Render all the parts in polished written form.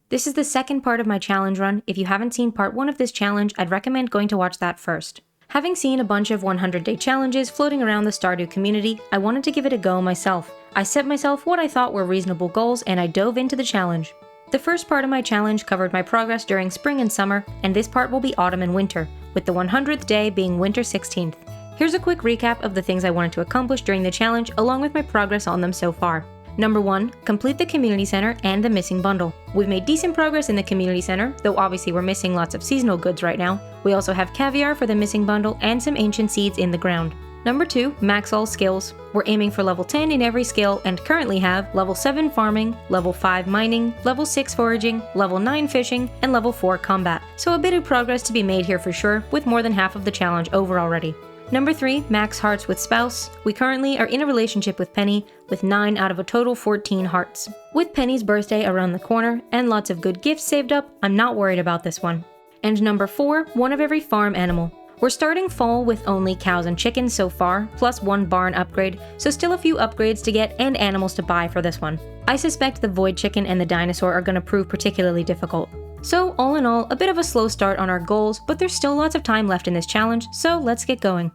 This is the second part of my challenge run. If you haven't seen part 1 of this challenge, I'd recommend going to watch that first. Having seen a bunch of 100-day challenges floating around the Stardew community, I wanted to give it a go myself. I set myself what I thought were reasonable goals and I dove into the challenge. The first part of my challenge covered my progress during spring and summer, and this part will be autumn and winter, with the 100th day being winter 16th. Here's a quick recap of the things I wanted to accomplish during the challenge along with my progress on them so far. Number 1, complete the community center and the missing bundle. We've made decent progress in the community center, though obviously we're missing lots of seasonal goods right now. We also have caviar for the missing bundle and some ancient seeds in the ground. Number 2, max all skills. We're aiming for level 10 in every skill and currently have level 7 farming, level 5 mining, level 6 foraging, level 9 fishing, and level 4 combat. So a bit of progress to be made here for sure, with more than half of the challenge over already. Number 3, max hearts with spouse. We currently are in a relationship with Penny, with 9 out of a total 14 hearts. With Penny's birthday around the corner and lots of good gifts saved up, I'm not worried about this one. And number 4, one of every farm animal. We're starting fall with only cows and chickens so far, plus 1 barn upgrade, so still a few upgrades to get and animals to buy for this one. I suspect the void chicken and the dinosaur are going to prove particularly difficult. So all in all, a bit of a slow start on our goals, but there's still lots of time left in this challenge, so let's get going.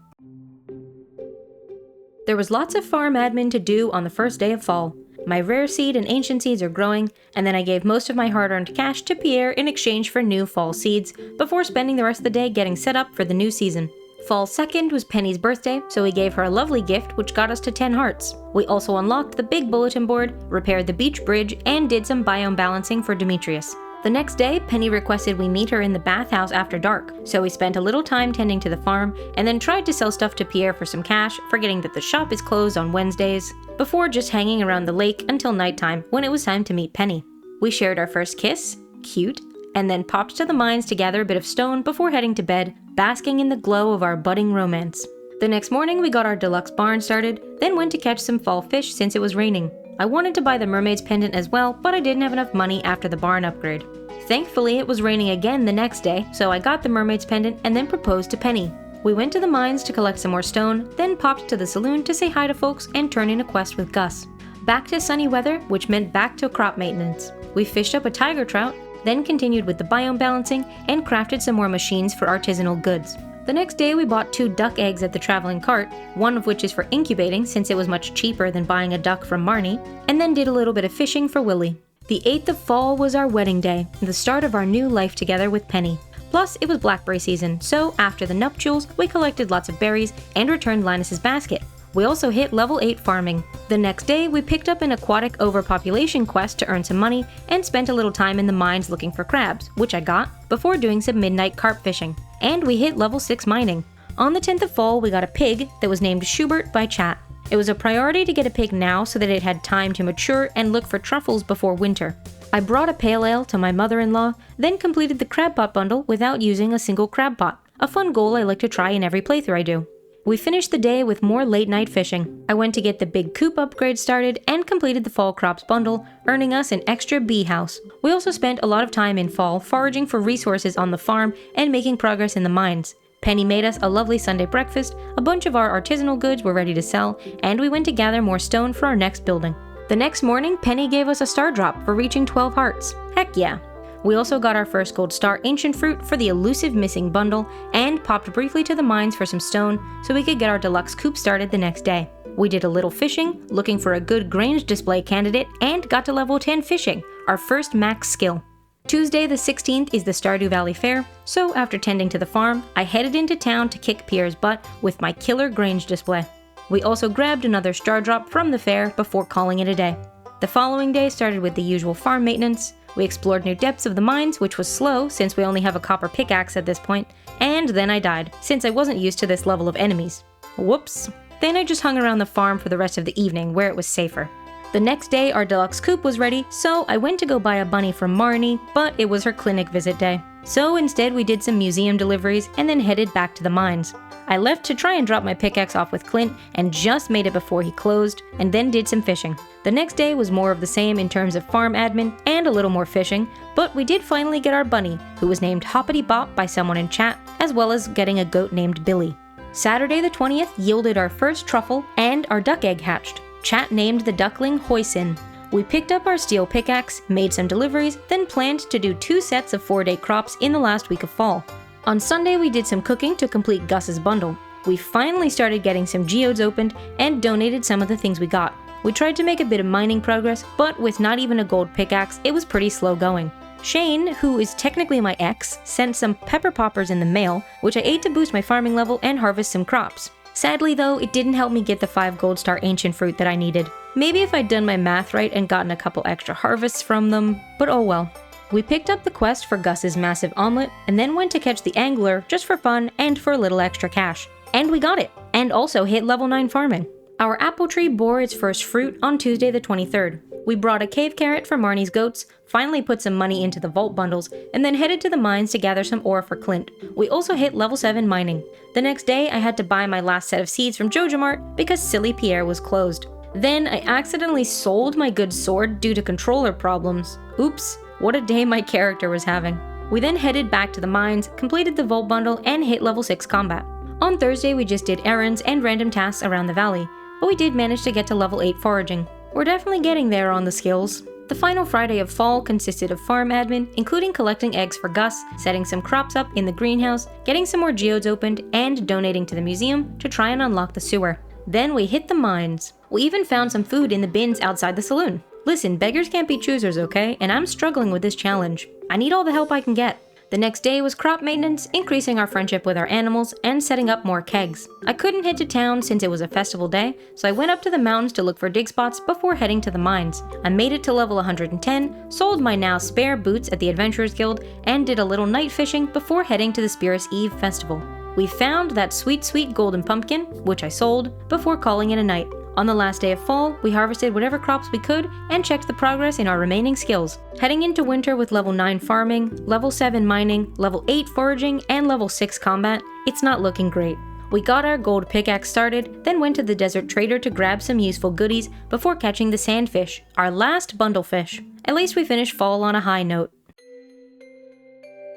There was lots of farm admin to do on the first day of fall. My rare seed and ancient seeds are growing, and then I gave most of my hard-earned cash to Pierre in exchange for new fall seeds, before spending the rest of the day getting set up for the new season. Fall 2nd was Penny's birthday, so we gave her a lovely gift which got us to 10 hearts. We also unlocked the big bulletin board, repaired the beach bridge, and did some biome balancing for Demetrius. The next day, Penny requested we meet her in the bathhouse after dark, so we spent a little time tending to the farm, and then tried to sell stuff to Pierre for some cash, forgetting that the shop is closed on Wednesdays, before just hanging around the lake until nighttime when it was time to meet Penny. We shared our first kiss, cute, and then popped to the mines to gather a bit of stone before heading to bed, basking in the glow of our budding romance. The next morning we got our deluxe barn started, then went to catch some fall fish since it was raining. I wanted to buy the mermaid's pendant as well, but I didn't have enough money after the barn upgrade. Thankfully, it was raining again the next day, so I got the mermaid's pendant and then proposed to Penny. We went to the mines to collect some more stone, then popped to the saloon to say hi to folks and turn in a quest with Gus. Back to sunny weather, which meant back to crop maintenance. We fished up a tiger trout, then continued with the biome balancing and crafted some more machines for artisanal goods. The next day we bought 2 duck eggs at the traveling cart, one of which is for incubating since it was much cheaper than buying a duck from Marnie, and then did a little bit of fishing for Willie. The 8th of fall was our wedding day, the start of our new life together with Penny. Plus, it was blackberry season, so after the nuptials, we collected lots of berries and returned Linus's basket. We also hit level 8 farming. The next day, we picked up an aquatic overpopulation quest to earn some money and spent a little time in the mines looking for crabs, which I got, before doing some midnight carp fishing. And we hit level 6 mining. On the 10th of fall, we got a pig that was named Schubert by chat. It was a priority to get a pig now so that it had time to mature and look for truffles before winter. I brought a pale ale to my mother-in-law, then completed the crab pot bundle without using a single crab pot, a fun goal I like to try in every playthrough I do. We finished the day with more late-night fishing. I went to get the big coop upgrade started and completed the fall crops bundle, earning us an extra bee house. We also spent a lot of time in fall foraging for resources on the farm and making progress in the mines. Penny made us a lovely Sunday breakfast, a bunch of our artisanal goods were ready to sell, and we went to gather more stone for our next building. The next morning, Penny gave us a star drop for reaching 12 hearts. Heck yeah! We also got our first gold star ancient fruit for the elusive missing bundle, and popped briefly to the mines for some stone so we could get our deluxe coop started the next day. We did a little fishing, looking for a good Grange display candidate, and got to level 10 fishing, our first max skill. Tuesday the 16th is the Stardew Valley Fair, so after tending to the farm, I headed into town to kick Pierre's butt with my killer Grange display. We also grabbed another star drop from the fair before calling it a day. The following day started with the usual farm maintenance. We explored new depths of the mines, which was slow since we only have a copper pickaxe at this point, and then I died, since I wasn't used to this level of enemies. Whoops. Then I just hung around the farm for the rest of the evening, where it was safer. The next day, our deluxe coop was ready, so I went to go buy a bunny from Marnie, but it was her clinic visit day. So instead we did some museum deliveries and then headed back to the mines. I left to try and drop my pickaxe off with Clint and just made it before he closed, and then did some fishing. The next day was more of the same in terms of farm admin and a little more fishing, but we did finally get our bunny, who was named Hoppity Bop by someone in chat, as well as getting a goat named Billy. Saturday the 20th yielded our first truffle and our duck egg hatched. Chat named the duckling Hoisin. We picked up our steel pickaxe, made some deliveries, then planned to do 2 sets of 4-day crops in the last week of fall. On Sunday, we did some cooking to complete Gus's bundle. We finally started getting some geodes opened and donated some of the things we got. We tried to make a bit of mining progress, but with not even a gold pickaxe, it was pretty slow going. Shane, who is technically my ex, sent some pepper poppers in the mail, which I ate to boost my farming level and harvest some crops. Sadly though, it didn't help me get the 5 gold star ancient fruit that I needed. Maybe if I'd done my math right and gotten a couple extra harvests from them, but oh well. We picked up the quest for Gus's massive omelet, and then went to catch the angler just for fun and for a little extra cash. And we got it! And also hit level 9 farming. Our apple tree bore its first fruit on Tuesday the 23rd. We brought a cave carrot for Marnie's goats, finally put some money into the vault bundles, and then headed to the mines to gather some ore for Clint. We also hit level 7 mining. The next day, I had to buy my last set of seeds from Joja Mart because Silly Pierre was closed. Then, I accidentally sold my good sword due to controller problems. Oops, what a day my character was having. We then headed back to the mines, completed the vault bundle, and hit level 6 combat. On Thursday, we just did errands and random tasks around the valley, but we did manage to get to level 8 foraging. We're definitely getting there on the skills. The final Friday of fall consisted of farm admin, including collecting eggs for Gus, setting some crops up in the greenhouse, getting some more geodes opened, and donating to the museum to try and unlock the sewer. Then we hit the mines. We even found some food in the bins outside the saloon. Listen, beggars can't be choosers, okay? And I'm struggling with this challenge. I need all the help I can get. The next day was crop maintenance, increasing our friendship with our animals, and setting up more kegs. I couldn't head to town since it was a festival day, so I went up to the mountains to look for dig spots before heading to the mines. I made it to level 110, sold my now spare boots at the Adventurers Guild, and did a little night fishing before heading to the Spirits Eve festival. We found that sweet golden pumpkin, which I sold, before calling it a night. On the last day of fall, we harvested whatever crops we could and checked the progress in our remaining skills. Heading into winter with level 9 farming, level 7 mining, level 8 foraging, and level 6 combat, it's not looking great. We got our gold pickaxe started, then went to the desert trader to grab some useful goodies before catching the sandfish, our last bundle fish. At least we finished fall on a high note.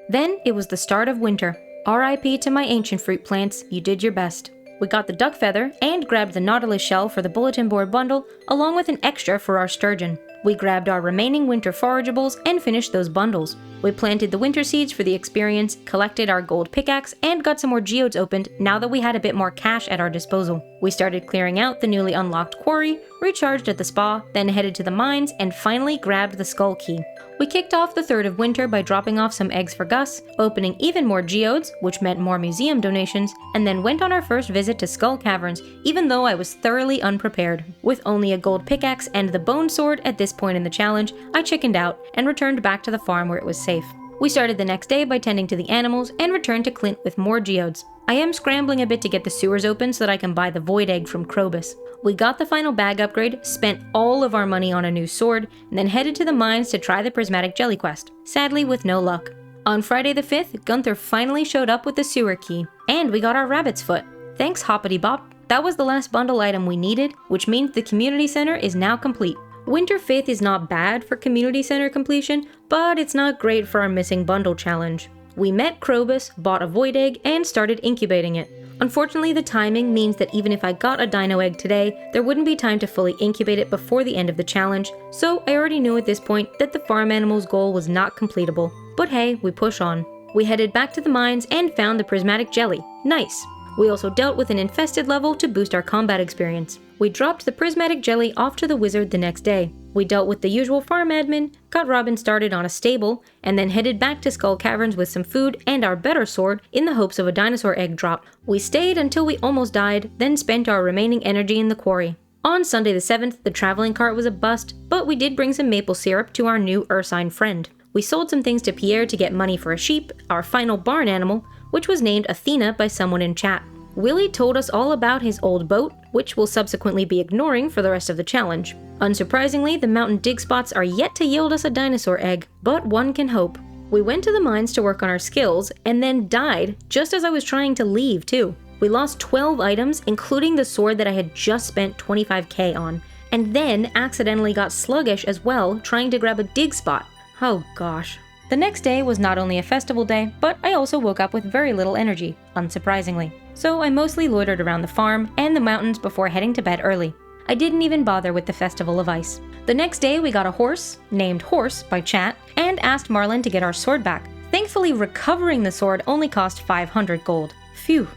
Then it was the start of winter. RIP to my ancient fruit plants, you did your best. We got the duck feather and grabbed the nautilus shell for the bulletin board bundle, along with an extra for our sturgeon. We grabbed our remaining winter forageables and finished those bundles. We planted the winter seeds for the experience, collected our gold pickaxe, and got some more geodes opened now that we had a bit more cash at our disposal. We started clearing out the newly unlocked quarry, recharged at the spa, then headed to the mines, and finally grabbed the skull key. We kicked off the 3rd of winter by dropping off some eggs for Gus, opening even more geodes, which meant more museum donations, and then went on our first visit to Skull Caverns, even though I was thoroughly unprepared. With only a gold pickaxe and the bone sword at this point in the challenge, I chickened out and returned back to the farm where it was safe. We started the next day by tending to the animals and returned to Clint with more geodes. I am scrambling a bit to get the sewers open so that I can buy the void egg from Krobus. We got the final bag upgrade, spent all of our money on a new sword, and then headed to the mines to try the prismatic jelly quest, sadly with no luck. On Friday the 5th, Gunther finally showed up with the sewer key, and we got our rabbit's foot. Thanks Hoppity Bop. That was the last bundle item we needed, which means the community center is now complete. Winter 5th is not bad for community center completion, but it's not great for our missing bundle challenge. We met Krobus, bought a void egg, and started incubating it. Unfortunately, the timing means that even if I got a dino egg today, there wouldn't be time to fully incubate it before the end of the challenge, so I already knew at this point that the farm animal's goal was not completable. But hey, we push on. We headed back to the mines and found the prismatic jelly. Nice! We also dealt with an infested level to boost our combat experience. We dropped the prismatic jelly off to the wizard the next day. We dealt with the usual farm admin, got Robin started on a stable, and then headed back to Skull Caverns with some food and our better sword in the hopes of a dinosaur egg drop. We stayed until we almost died, then spent our remaining energy in the quarry. On Sunday the 7th, the traveling cart was a bust, but we did bring some maple syrup to our new ursine friend. We sold some things to Pierre to get money for a sheep, our final barn animal, which was named Athena by someone in chat. Willie told us all about his old boat, which we'll subsequently be ignoring for the rest of the challenge. Unsurprisingly, the mountain dig spots are yet to yield us a dinosaur egg, but one can hope. We went to the mines to work on our skills, and then died just as I was trying to leave too. We lost 12 items, including the sword that I had just spent 25k on, and then accidentally got sluggish as well trying to grab a dig spot. Oh gosh. The next day was not only a festival day, but I also woke up with very little energy, unsurprisingly. So I mostly loitered around the farm and the mountains before heading to bed early. I didn't even bother with the Festival of Ice. The next day we got a horse, named Horse by chat, and asked Marlin to get our sword back. Thankfully, recovering the sword only cost 500 gold. Phew.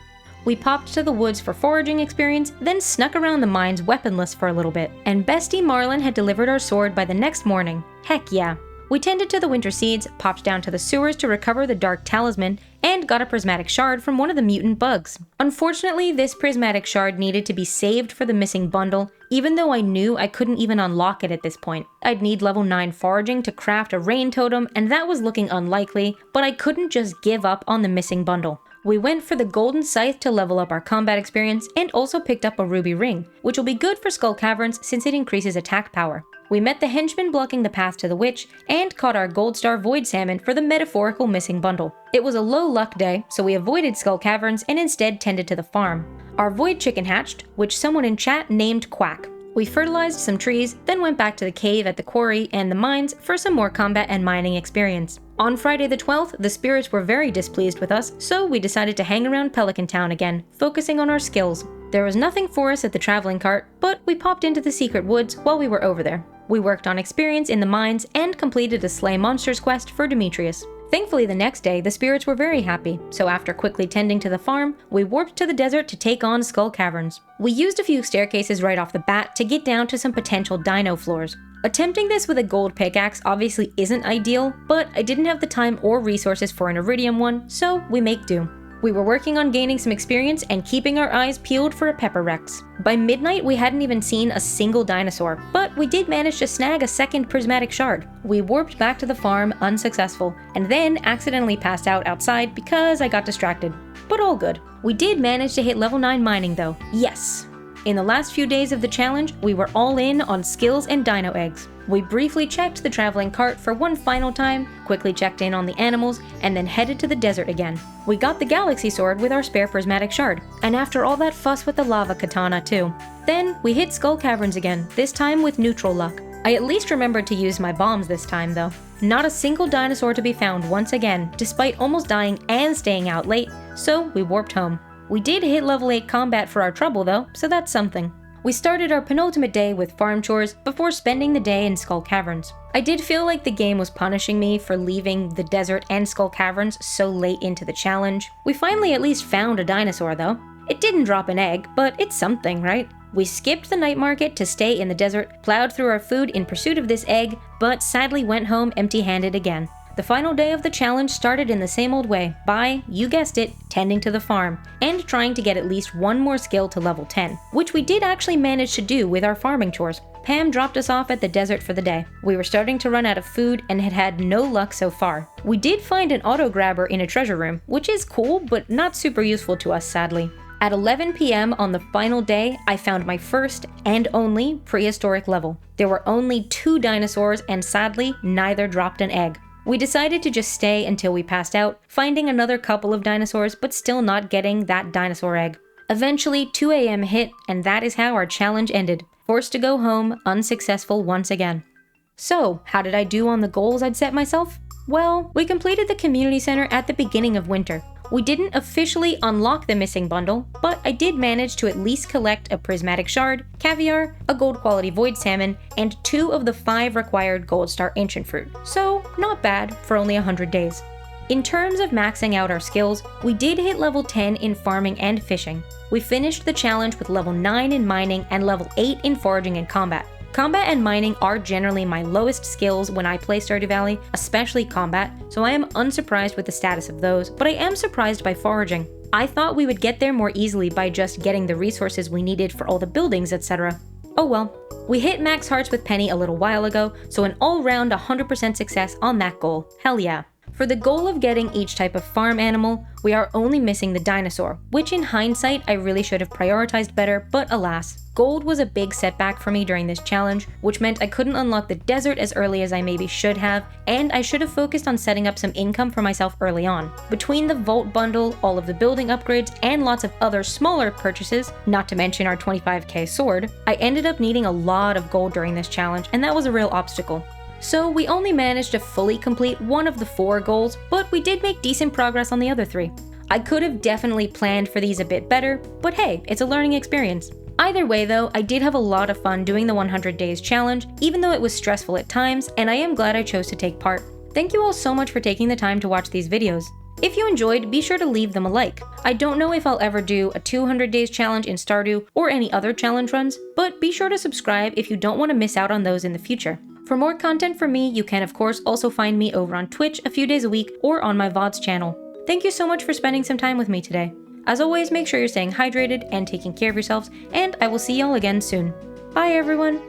We popped to the woods for foraging experience, then snuck around the mines weaponless for a little bit. And bestie Marlin had delivered our sword by the next morning. Heck yeah. We tended to the winter seeds, popped down to the sewers to recover the dark talisman, and got a prismatic shard from one of the mutant bugs. Unfortunately, this prismatic shard needed to be saved for the missing bundle, even though I knew I couldn't even unlock it at this point. I'd need level 9 foraging to craft a rain totem, and that was looking unlikely, but I couldn't just give up on the missing bundle. We went for the golden scythe to level up our combat experience, and also picked up a ruby ring, which will be good for skull caverns since it increases attack power. We met the henchman blocking the path to the witch, and caught our gold star void salmon for the metaphorical missing bundle. It was a low luck day, so we avoided skull caverns and instead tended to the farm. Our void chicken hatched, which someone in chat named Quack. We fertilized some trees, then went back to the cave at the quarry and the mines for some more combat and mining experience. On Friday the 12th, the spirits were very displeased with us, so we decided to hang around Pelican Town again, focusing on our skills. There was nothing for us at the traveling cart, but we popped into the secret woods while we were over there. We worked on experience in the mines and completed a slay monsters quest for Demetrius. Thankfully, the next day, the spirits were very happy, so after quickly tending to the farm, we warped to the desert to take on Skull Caverns. We used a few staircases right off the bat to get down to some potential dino floors. Attempting this with a gold pickaxe obviously isn't ideal, but I didn't have the time or resources for an iridium one, so we make do. We were working on gaining some experience and keeping our eyes peeled for a Pepper Rex. By midnight, we hadn't even seen a single dinosaur, but we did manage to snag a second prismatic shard. We warped back to the farm unsuccessful, and then accidentally passed out outside because I got distracted. But all good. We did manage to hit level 9 mining though. Yes! In the last few days of the challenge, we were all in on skills and dino eggs. We briefly checked the traveling cart for one final time, quickly checked in on the animals, and then headed to the desert again. We got the galaxy sword with our spare prismatic shard, and after all that fuss with the lava katana too. Then we hit Skull Caverns again, this time with neutral luck. I at least remembered to use my bombs this time though. Not a single dinosaur to be found once again, despite almost dying and staying out late, so we warped home. We did hit level 8 combat for our trouble though, so that's something. We started our penultimate day with farm chores before spending the day in Skull Caverns. I did feel like the game was punishing me for leaving the desert and Skull Caverns so late into the challenge. We finally at least found a dinosaur though. It didn't drop an egg, but it's something, right? We skipped the night market to stay in the desert, plowed through our food in pursuit of this egg, but sadly went home empty-handed again. The final day of the challenge started in the same old way, by, you guessed it, tending to the farm, and trying to get at least one more skill to level 10, which we did actually manage to do with our farming chores. Pam dropped us off at the desert for the day. We were starting to run out of food and had had no luck so far. We did find an auto grabber in a treasure room, which is cool, but not super useful to us sadly. At 11 p.m. on the final day, I found my first and only prehistoric level. There were only 2 dinosaurs and sadly, neither dropped an egg. We decided to just stay until we passed out, finding another couple of dinosaurs but still not getting that dinosaur egg. Eventually, 2 a.m. hit, and that is how our challenge ended. Forced to go home, unsuccessful once again. So, how did I do on the goals I'd set myself? Well, we completed the community center at the beginning of winter. We didn't officially unlock the missing bundle, but I did manage to at least collect a prismatic shard, caviar, a gold quality void salmon, and 2 of the 5 required gold star ancient fruit. So, not bad for only 100 days. In terms of maxing out our skills, we did hit level 10 in farming and fishing. We finished the challenge with level 9 in mining and level 8 in foraging and combat. Combat and mining are generally my lowest skills when I play Stardew Valley, especially combat, so I am unsurprised with the status of those, but I am surprised by foraging. I thought we would get there more easily by just getting the resources we needed for all the buildings, etc. Oh well. We hit max hearts with Penny a little while ago, so an all-round 100% success on that goal. Hell yeah. For the goal of getting each type of farm animal, we are only missing the dinosaur, which in hindsight I really should have prioritized better, but alas. Gold was a big setback for me during this challenge, which meant I couldn't unlock the desert as early as I maybe should have, and I should have focused on setting up some income for myself early on. Between the vault bundle, all of the building upgrades, and lots of other smaller purchases, not to mention our 25k sword, I ended up needing a lot of gold during this challenge, and that was a real obstacle. So we only managed to fully complete one of the 4 goals, but we did make decent progress on the other 3. I could have definitely planned for these a bit better, but hey, it's a learning experience. Either way though, I did have a lot of fun doing the 100 days challenge, even though it was stressful at times, and I am glad I chose to take part. Thank you all so much for taking the time to watch these videos. If you enjoyed, be sure to leave them a like. I don't know if I'll ever do a 200 days challenge in Stardew or any other challenge runs, but be sure to subscribe if you don't want to miss out on those in the future. For more content from me, you can of course also find me over on Twitch a few days a week or on my VODs channel. Thank you so much for spending some time with me today. As always, make sure you're staying hydrated and taking care of yourselves, and I will see y'all again soon. Bye everyone!